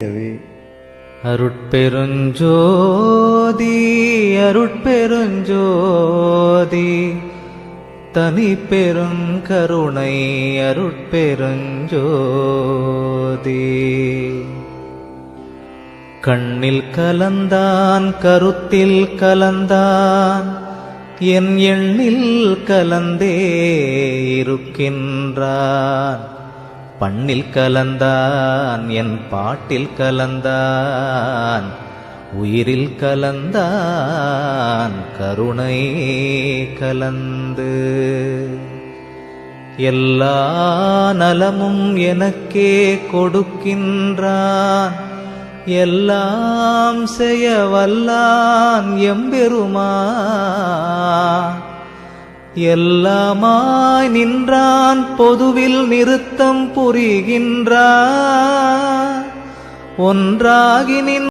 அருட்பெருஞ்சோதி அருட்பெருஞ்சோதி தனி பெருங்கருணை அருட்பெருஞ்சோதி. கண்ணில் கலந்தான் கருத்தில் கலந்தான் என் எண்ணில் கலந்தே இருக்கின்றான். பண்ணில் கலந்தான் என் பாட்டில் கலந்தான் உயிரில் கலந்தான் கருணை கலந்து. எல்லா நலமும் எனக்கே கொடுக்கின்றான், எல்லாம் செய்ய வல்லான் எம்பெருமான். எல்லாமாய் நின்றான், பொதுவில் நிறுத்தம் புரிகின்றான், ஒன்றாகி நின்